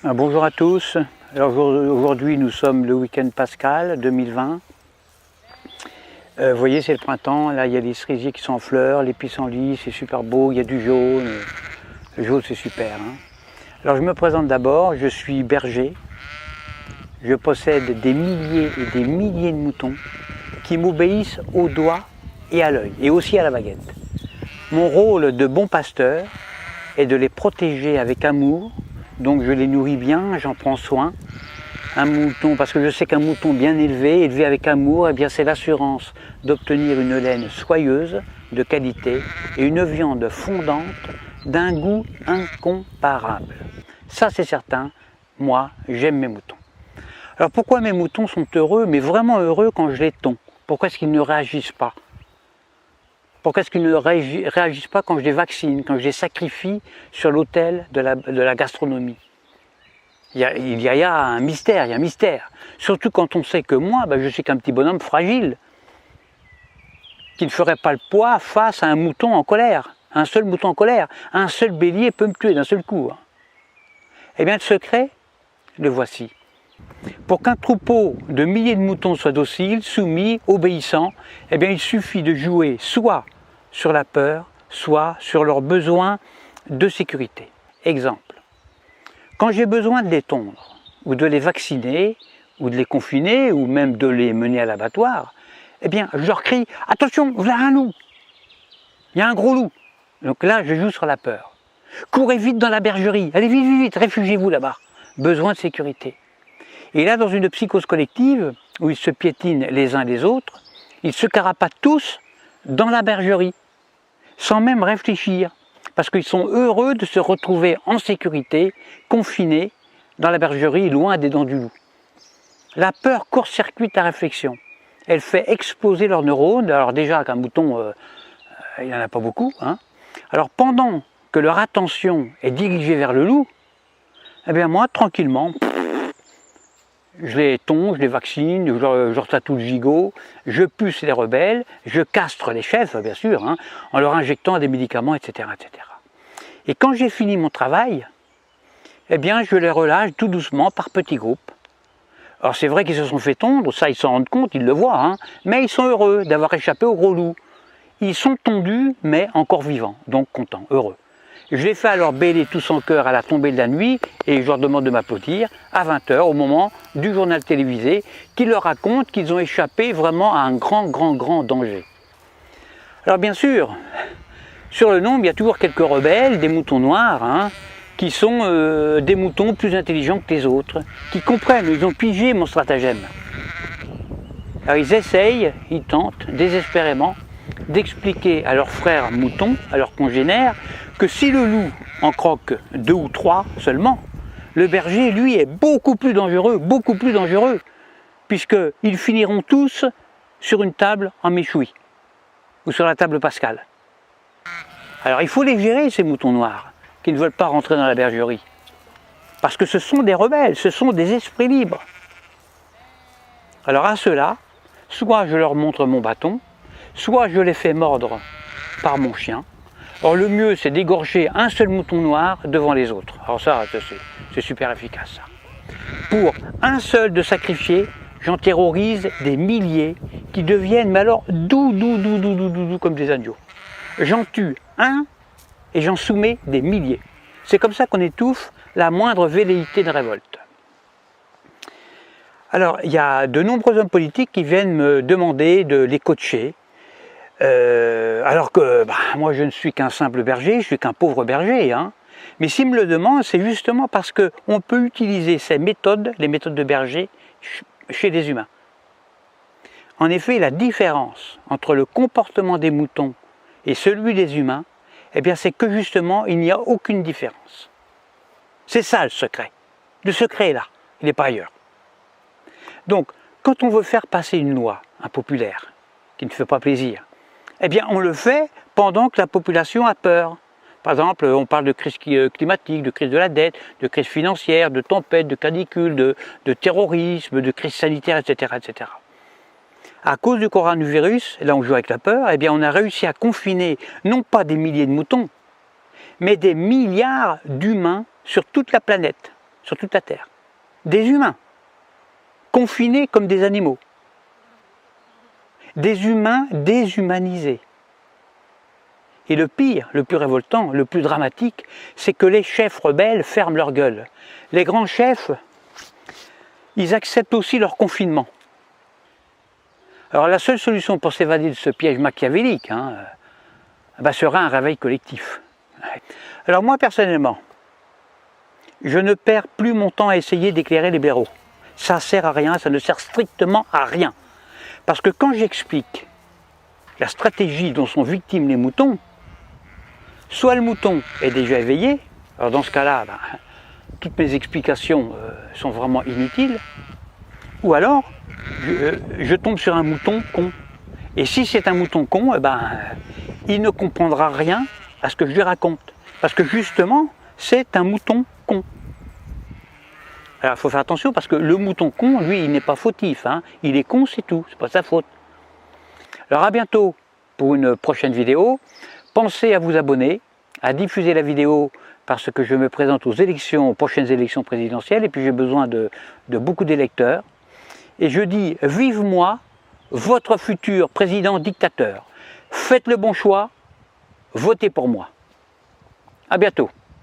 Bonjour à tous. Alors aujourd'hui nous sommes le week-end pascal 2020. Vous voyez, c'est le printemps, là il y a les cerisiers qui sont en fleurs, les pissenlits, c'est super beau, il y a du jaune. Le jaune c'est super. Alors je me présente d'abord, je suis berger. Je possède des milliers et des milliers de moutons qui m'obéissent au doigt et à l'œil, et aussi à la baguette. Mon rôle de bon pasteur est de les protéger avec amour, donc je les nourris bien, j'en prends soin. Un mouton, parce que je sais qu'un mouton bien élevé avec amour, eh bien c'est l'assurance d'obtenir une laine soyeuse, de qualité, et une viande fondante d'un goût incomparable. Ça c'est certain, moi j'aime mes moutons. Alors pourquoi mes moutons sont heureux, mais vraiment heureux quand je les tonds? Pourquoi est-ce qu'ils ne réagissent pas? Pourquoi est-ce qu'ils ne réagissent pas quand je les vaccine, quand je les sacrifie sur l'autel de la gastronomie? Il y a un mystère, il y a un mystère. Surtout quand on sait que moi, je suis qu'un petit bonhomme fragile, qui ne ferait pas le poids face à un mouton en colère. Un seul mouton en colère, un seul bélier peut me tuer d'un seul coup. Eh bien le secret, le voici. Pour qu'un troupeau de milliers de moutons soit docile, soumis, obéissant, eh bien il suffit de jouer soit sur la peur, soit sur leurs besoins de sécurité. Exemple, quand j'ai besoin de les tondre, ou de les vacciner, ou de les confiner, ou même de les mener à l'abattoir, eh bien je leur crie « Attention, voilà un loup ! Il y a un gros loup !» Donc là, je joue sur la peur. « Courez vite dans la bergerie, allez vite, vite, vite, réfugiez-vous là-bas !» Besoin de sécurité. Et là, dans une psychose collective, où ils se piétinent les uns les autres, ils se carapatent tous dans la bergerie, sans même réfléchir, parce qu'ils sont heureux de se retrouver en sécurité, confinés dans la bergerie, loin des dents du loup. La peur court-circuite la réflexion. Elle fait exploser leurs neurones. Alors déjà, qu'un mouton, il n'y en a pas beaucoup. Alors pendant que leur attention est dirigée vers le loup, eh bien moi, tranquillement, je les tonds, je les vaccine, je leur tatoue le gigot, je puce les rebelles, je castre les chefs, bien sûr, en leur injectant des médicaments, etc., etc. Et quand j'ai fini mon travail, eh bien, je les relâche tout doucement par petits groupes. Alors c'est vrai qu'ils se sont fait tondre, ça ils s'en rendent compte, ils le voient, mais ils sont heureux d'avoir échappé au gros loup. Ils sont tondus, mais encore vivants, donc contents, heureux. Je les fais alors bêler tous en chœur à la tombée de la nuit et je leur demande de m'applaudir à 20 h au moment du journal télévisé qui leur raconte qu'ils ont échappé vraiment à un grand danger. Alors bien sûr, sur le nombre, il y a toujours quelques rebelles, des moutons noirs, qui sont des moutons plus intelligents que les autres, qui comprennent, ils ont pigé mon stratagème. Alors ils essayent, ils tentent désespérément d'expliquer à leurs frères moutons, à leurs congénères, que si le loup en croque 2 ou 3 seulement, le berger, lui, est beaucoup plus dangereux, puisqu'ils finiront tous sur une table en méchoui, ou sur la table pascale. Alors il faut les gérer, ces moutons noirs, qui ne veulent pas rentrer dans la bergerie, parce que ce sont des rebelles, ce sont des esprits libres. Alors à ceux-là, soit je leur montre mon bâton, soit je les fais mordre par mon chien. Or le mieux c'est d'égorger un seul mouton noir devant les autres. Alors ça c'est super efficace ça. Pour un seul de sacrifier, j'en terrorise des milliers qui deviennent mais alors doux comme des agneaux. J'en tue un et j'en soumets des milliers. C'est comme ça qu'on étouffe la moindre velléité de révolte. Alors il y a de nombreux hommes politiques qui viennent me demander de les coacher. Alors que moi je ne suis qu'un simple berger, je suis qu'un pauvre berger. Mais s'ils me le demandent, c'est justement parce qu'on peut utiliser ces méthodes, les méthodes de berger, chez les humains. En effet, la différence entre le comportement des moutons et celui des humains, eh bien c'est que justement il n'y a aucune différence. C'est ça le secret. Le secret est là, il n'est pas ailleurs. Donc, quand on veut faire passer une loi impopulaire, qui ne fait pas plaisir, eh bien on le fait pendant que la population a peur. Par exemple, on parle de crise climatique, de crise de la dette, de crise financière, de tempête, de canicule, de terrorisme, de crise sanitaire, etc., etc. À cause du coronavirus, là on joue avec la peur, eh bien on a réussi à confiner non pas des milliers de moutons, mais des milliards d'humains sur toute la planète, sur toute la Terre. Des humains, confinés comme des animaux. Des humains déshumanisés. Et le pire, le plus révoltant, le plus dramatique, c'est que les chefs rebelles ferment leur gueule. Les grands chefs, ils acceptent aussi leur confinement. Alors la seule solution pour s'évader de ce piège machiavélique sera un réveil collectif. Alors moi personnellement, je ne perds plus mon temps à essayer d'éclairer les blaireaux. Ça ne sert à rien, ça ne sert strictement à rien. Parce que quand j'explique la stratégie dont sont victimes les moutons, soit le mouton est déjà éveillé, alors dans ce cas-là, toutes mes explications sont vraiment inutiles, ou alors je tombe sur un mouton con. Et si c'est un mouton con, il ne comprendra rien à ce que je lui raconte. Parce que justement, c'est un mouton con. Alors il faut faire attention parce que le mouton con, lui, il n'est pas fautif. Il est con, c'est tout, c'est pas sa faute. Alors à bientôt pour une prochaine vidéo. Pensez à vous abonner, à diffuser la vidéo parce que je me présente aux prochaines élections présidentielles et puis j'ai besoin de beaucoup d'électeurs. Et je dis, vive moi, votre futur président dictateur. Faites le bon choix, votez pour moi. À bientôt.